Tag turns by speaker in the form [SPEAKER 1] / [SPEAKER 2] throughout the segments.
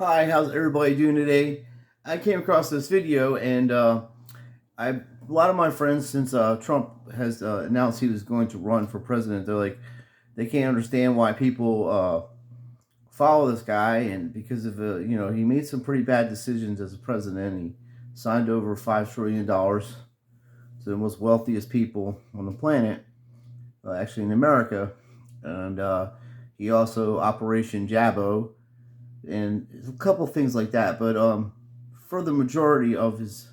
[SPEAKER 1] Hi, how's everybody doing today? I came across this video, and a lot of my friends, since Trump has announced he was going to run for president, they're like, they can't understand why people follow this guy, and because of he made some pretty bad decisions as a president. He signed over $5 trillion to the most wealthiest people on the planet, actually in America, and he also Operation Jabbo and a couple things like that. But for the majority of his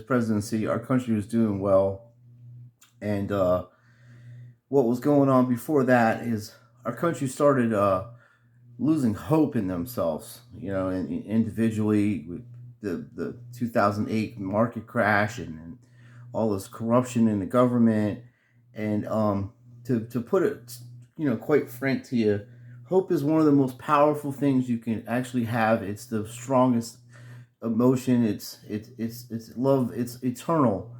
[SPEAKER 1] presidency, our country was doing well, and what was going on before that is our country started losing hope in themselves. And individually, with the 2008 market crash and all this corruption in the government, and to put it, quite frank to you, hope is one of the most powerful things you can actually have. It's the strongest emotion. It's love. It's eternal.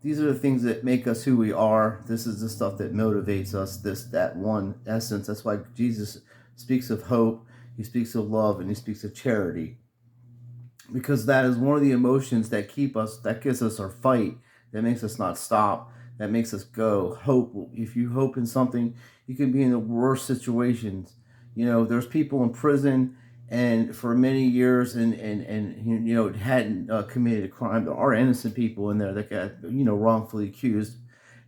[SPEAKER 1] These are the things that make us who we are. This is the stuff that motivates us. That one essence. That's why Jesus speaks of hope. He speaks of love, and he speaks of charity, because that is one of the emotions that that gives us our fight, that makes us not stop, that makes us go. Hope. If you hope in something, you can be in the worst situations. There's people in prison and for many years, and hadn't committed a crime. There are innocent people in there that got wrongfully accused,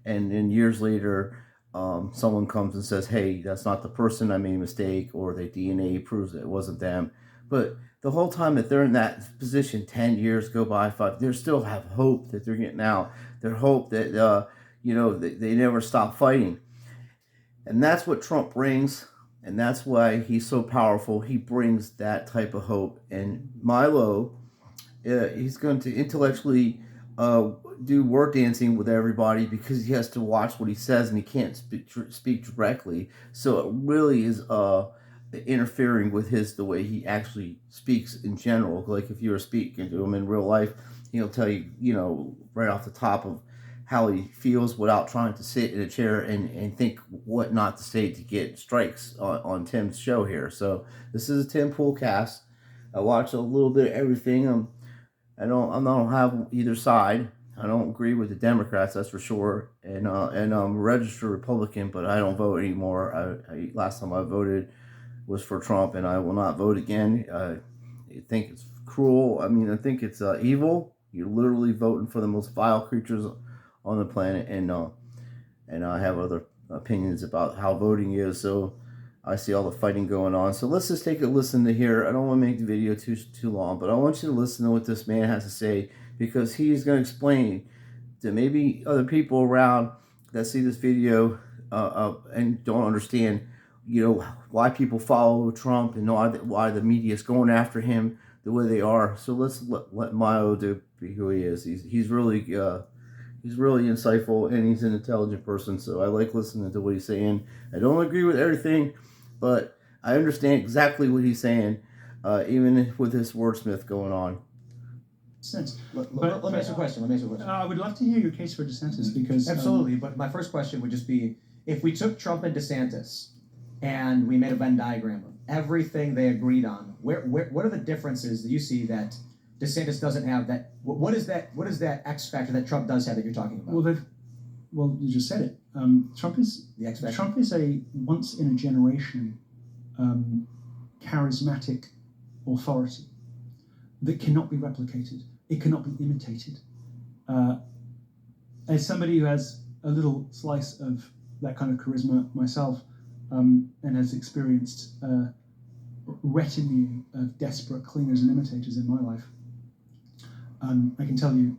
[SPEAKER 1] and then years later, someone comes and says, "Hey, that's not the person. I made a mistake," or the DNA proves that it wasn't them. But the whole time that they're in that position, 10 years go by, 5, they still have hope that they're getting out. Their hope that they never stop fighting, and that's what Trump brings, and that's why he's so powerful. He brings that type of hope. And Milo, he's going to intellectually do word dancing with everybody because he has to watch what he says and he can't speak directly. So it really is interfering with the way he actually speaks in general. Like if you were speaking to him in real life, he'll tell you, right off the top of how he feels without trying to sit in a chair and think what not to say to get strikes on Tim's show here. So this is a Tim Pool cast. I watch a little bit of everything. I don't have either side. I don't agree with the Democrats, that's for sure. And I'm a registered Republican, but I don't vote anymore. Last time I voted was for Trump, and I will not vote again. I think it's cruel. I mean, I think it's evil. You're literally voting for the most vile creatures on the planet, and I have other opinions about how voting is. So I see all the fighting going on. So let's just take a listen to here. I don't want to make the video too long, but I want you to listen to what this man has to say, because he's going to explain to maybe other people around that see this video and don't understand, why people follow Trump and why the media is going after him the way they are. So let's let Milo be who he is. He's really insightful, and he's an intelligent person. So I like listening to what he's saying. I don't agree with everything, but I understand exactly what he's saying, even with his wordsmith going on.
[SPEAKER 2] Sense.
[SPEAKER 3] Let me ask you a question.
[SPEAKER 2] I would love to hear your case for DeSantis, because
[SPEAKER 3] absolutely. But my first question would just be, if we took Trump and DeSantis and we made a Venn diagram of everything they agreed on, what are the differences that you see that DeSantis doesn't have? That what is that X factor that Trump does have that you're talking about?
[SPEAKER 2] Well, you just said it. Trump is
[SPEAKER 3] the X factor.
[SPEAKER 2] Trump is a once in a generation charismatic authority that cannot be replicated. It cannot be imitated. As somebody who has a little slice of that kind of charisma myself, and has experienced a retinue of desperate cleaners and imitators in my life, I can tell you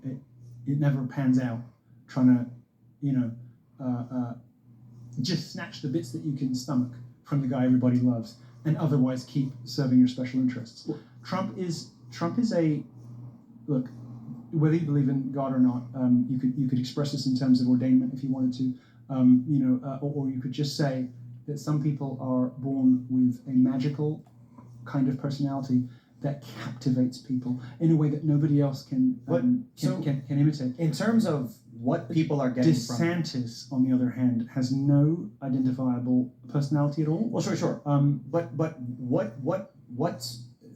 [SPEAKER 2] it never pans out trying to, just snatch the bits that you can stomach from the guy everybody loves and otherwise keep serving your special interests. Trump is a, look, whether you believe in God or not, you could express this in terms of ordainment if you wanted to, or you could just say that some people are born with a magical kind of personality that captivates people in a way that nobody else can imitate.
[SPEAKER 3] In terms of what people are getting from
[SPEAKER 2] DeSantis, on the other hand, has no identifiable personality at all.
[SPEAKER 3] Well, sure. But what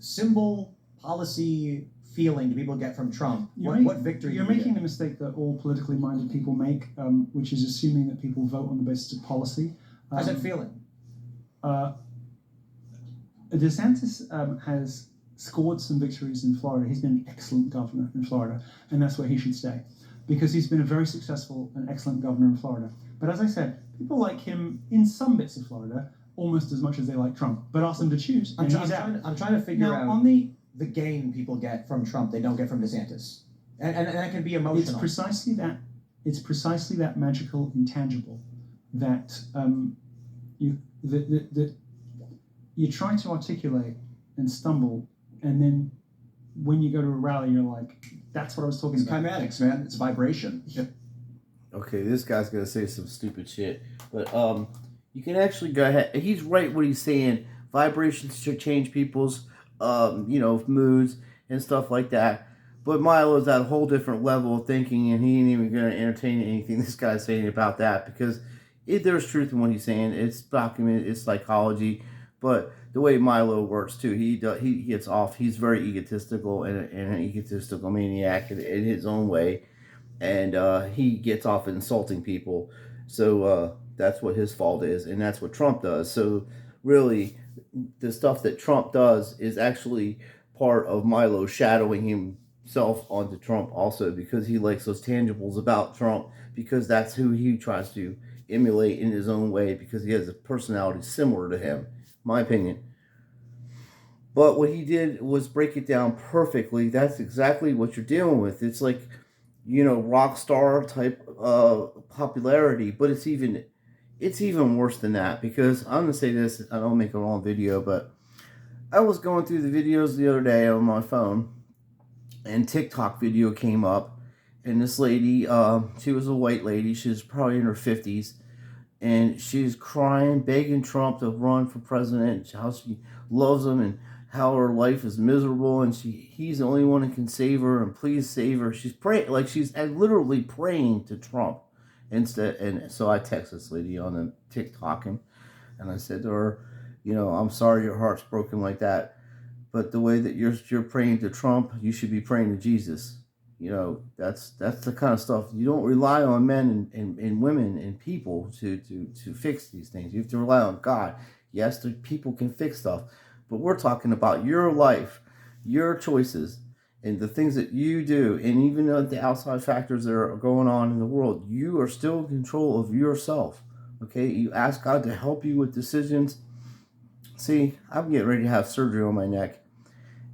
[SPEAKER 3] symbol policy feeling do people get from Trump? What victory?
[SPEAKER 2] You're making the mistake that all politically minded people make, which is assuming that people vote on the basis of policy.
[SPEAKER 3] How's that feeling?
[SPEAKER 2] DeSantis has scored some victories in Florida. He's been an excellent governor in Florida, and that's where he should stay, because he's been a very successful and excellent governor in Florida. But as I said, people like him in some bits of Florida almost as much as they like Trump. But ask them to choose.
[SPEAKER 3] I'm trying to figure out
[SPEAKER 2] on
[SPEAKER 3] the gain people get from Trump they don't get from DeSantis, and that can be emotional.
[SPEAKER 2] It's precisely that. It's precisely that magical intangible that you try to articulate and stumble, and then when you go to a rally, you're like, "That's what I was talking about."
[SPEAKER 4] It's kymetics, man. It's vibration.
[SPEAKER 1] Okay, this guy's gonna say some stupid shit, but you can actually go ahead. He's right what he's saying. Vibrations should change people's moods and stuff like that. But Milo's at a whole different level of thinking, and he ain't even gonna entertain anything this guy's saying about that, because there's truth in what he's saying. It's documented. It's psychology. But the way Milo works too, he gets off. He's very egotistical and an egotistical maniac in his own way, and he gets off insulting people. So that's what his fault is, and that's what Trump does. So really, the stuff that Trump does is actually part of Milo shadowing himself onto Trump also, because he likes those tangibles about Trump, because that's who he tries to emulate in his own way, because he has a personality similar to him. My opinion. But what he did was break it down perfectly. That's exactly what you're dealing with. It's like, rock star type popularity, but it's even worse than that, because I'm gonna say this. I don't make a long video, but I was going through the videos the other day on my phone, and TikTok video came up, and this lady, she was a white lady. She was probably in her 50s. And she's crying, begging Trump to run for president, how she loves him and how her life is miserable, and he's the only one who can save her, and please save her. She's praying, like she's literally praying to Trump instead. And so I text this lady on the TikTok, and I said to her, I'm sorry your heart's broken like that, but the way that you're praying to Trump, you should be praying to Jesus. That's the kind of stuff. You don't rely on men and women and people to fix these things. You have to rely on God. Yes, the people can fix stuff, but we're talking about your life, your choices, and the things that you do. And even though the outside factors that are going on in the world, you are still in control of yourself. Okay, you ask God to help you with decisions. See, I'm getting ready to have surgery on my neck,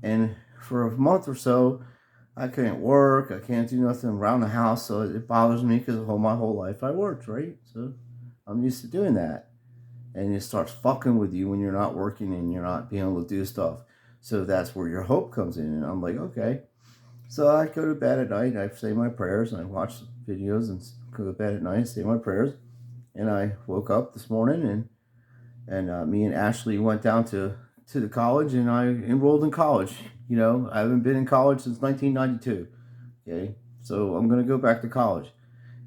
[SPEAKER 1] and for a month or so, I can't work. I can't do nothing around the house, so it bothers me, because my whole life I worked, right? So I'm used to doing that, and it starts fucking with you when you're not working and you're not being able to do stuff. So that's where your hope comes in, and I'm like, okay. So I go to bed at night. I say my prayers, and I watch videos, and go to bed at night, say my prayers, and I woke up this morning, and me and Ashley went down to the college, and I enrolled in college. I haven't been in college since 1992. Okay, so I'm gonna go back to college,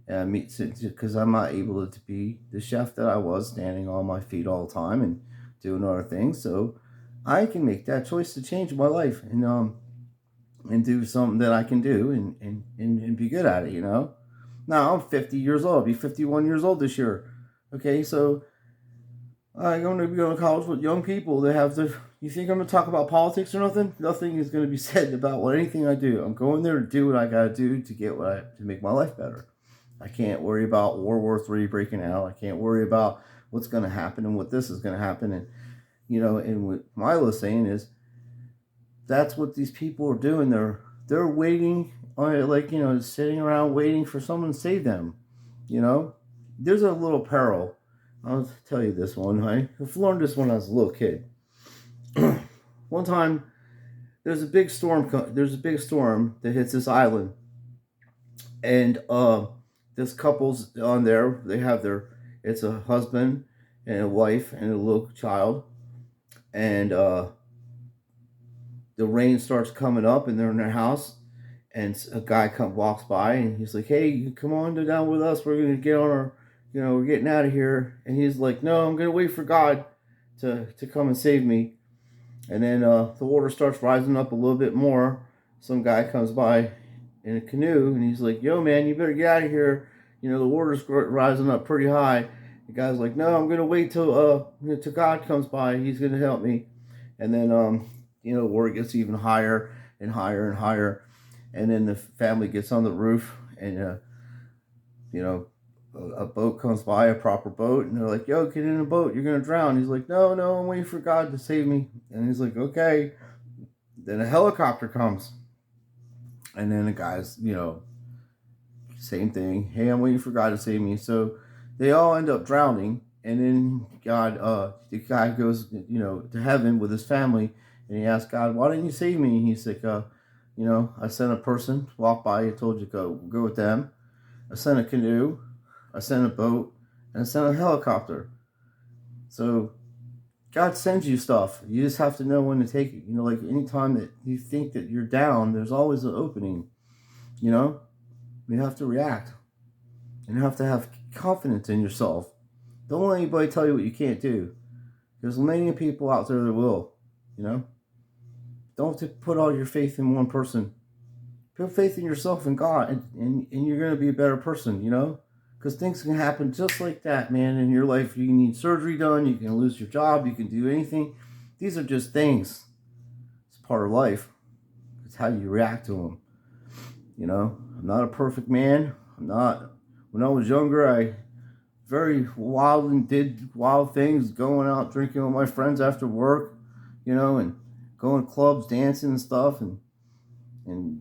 [SPEAKER 1] and because I'm not able to be the chef that I was, standing on my feet all the time and doing other things. So I can make that choice to change my life, and do something that I can do, and be good at it. Now I'm 50 years old. I'll be 51 years old this year. Okay, so I'm going to be going to college with young people. You think I'm going to talk about politics or nothing? Nothing is going to be said about anything I do. I'm going there to do what I got to do to make my life better. I can't worry about World War III breaking out. I can't worry about what's going to happen and what this is going to happen. And, and what Milo's saying is, that's what these people are doing. They're waiting, sitting around waiting for someone to save them. There's a little peril. I'll tell you this one. I've learned this when I was a little kid. One time, there's a big storm that hits this island, and this couple's on there. They have it's a husband and a wife and a little child, and the rain starts coming up, and they're in their house, and a guy walks by, and he's like, "Hey, you come on down with us. We're gonna get on our, we're getting out of here." And he's like, "No, I'm gonna wait for God to come and save me." And then the water starts rising up a little bit more. Some guy comes by in a canoe, and he's like, "Yo, man, you better get out of here. You know, the water's rising up pretty high." The guy's like, "No, I'm gonna wait till God comes by. He's gonna help me." And then the water gets even higher and higher and higher. And then the family gets on the roof, and you know, a boat comes by, a proper boat, and they're like, "Yo, get in a boat. You're gonna drown." He's like, "No, no, I'm waiting for God to save me." And he's like, "Okay." Then a helicopter comes, and then the guy's, same thing. "Hey, I'm waiting for God to save me." So they all end up drowning, and then the guy goes, to heaven with his family, and he asks God, "Why didn't you save me?" And he's like, I sent a person to walk by. I told you go with them. I sent a canoe. I sent a boat, and I sent a helicopter. So God sends you stuff. You just have to know when to take it. Like anytime that you think that you're down, there's always an opening. You know, you have to react. And you have to have confidence in yourself. Don't let anybody tell you what you can't do. There's many people out there that will. Don't put all your faith in one person. Put faith in yourself and God, and you're going to be a better person, Because things can happen just like that, man, in your life. You need surgery done. You can lose your job. You can do anything. These are just things. It's part of life. It's how you react to them. I'm not a perfect man. When I was younger, I very wild and did wild things, going out drinking with my friends after work, and going to clubs, dancing and stuff, and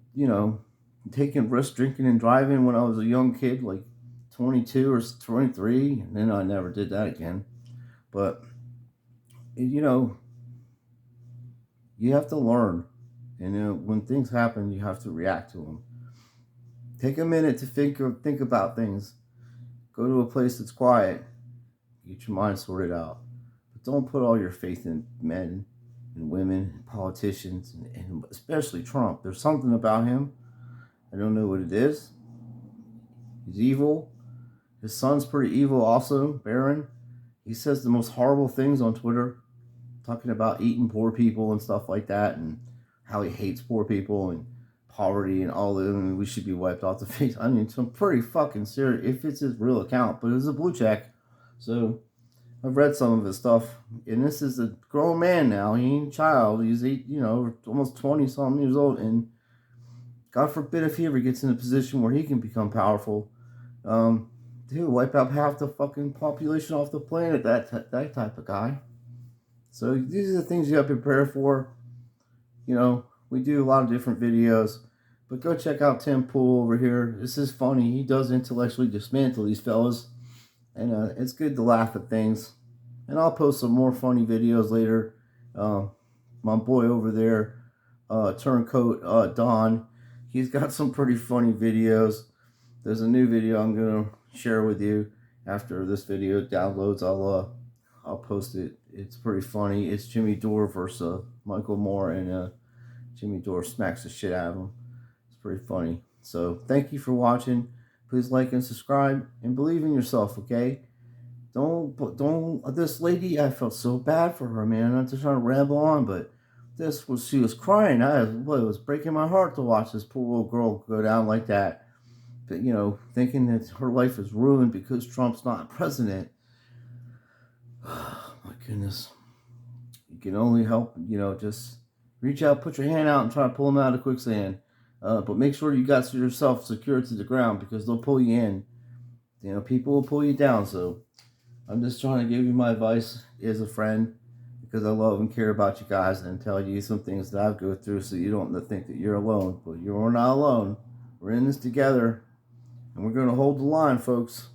[SPEAKER 1] taking risks drinking and driving when I was a young kid, like 22 or 23, and then I never did that again. But you have to learn, and when things happen, you have to react to them. Take a minute to think about things. Go to a place that's quiet. Get your mind sorted out. But don't put all your faith in men and women and politicians, and especially Trump. There's something about him. I don't know what it is. He's evil. His son's pretty evil also, Barron. He says the most horrible things on Twitter, talking about eating poor people and stuff like that, and how he hates poor people and poverty and all of them, and we should be wiped off the face. I mean, some pretty fucking serious, if it's his real account, but it's a blue check. So I've read some of his stuff, and this is a grown man now. He ain't a child. He's almost 20-something years old, and God forbid if he ever gets in a position where he can become powerful, he'll wipe out half the fucking population off the planet. That type of guy. So these are the things you have to prepare for. We do a lot of different videos, but go check out Tim Pool over here. This is funny. He does intellectually dismantle these fellas, and it's good to laugh at things. And I'll post some more funny videos later. My boy over there, Turncoat Don, he's got some pretty funny videos. There's a new video I'm gonna share with you after this video downloads. I'll post it. It's pretty funny. It's Jimmy Dore versus Michael Moore, and Jimmy Dore smacks the shit out of him. It's pretty funny. So thank you for watching. Please like and subscribe, and believe in yourself, okay? Don't. This lady, I felt so bad for her, man. I'm not just trying to ramble on, but she was crying. It was breaking my heart to watch this poor little girl go down like that. But, thinking that her life is ruined because Trump's not president. Oh, my goodness. You can only help, just reach out, put your hand out, and try to pull them out of quicksand. But make sure you got yourself secured to the ground, because they'll pull you in. People will pull you down. So I'm just trying to give you my advice as a friend, because I love and care about you guys, and tell you some things that I've go through, so you don't think that you're alone. But you're not alone. We're in this together, and we're going to hold the line, folks.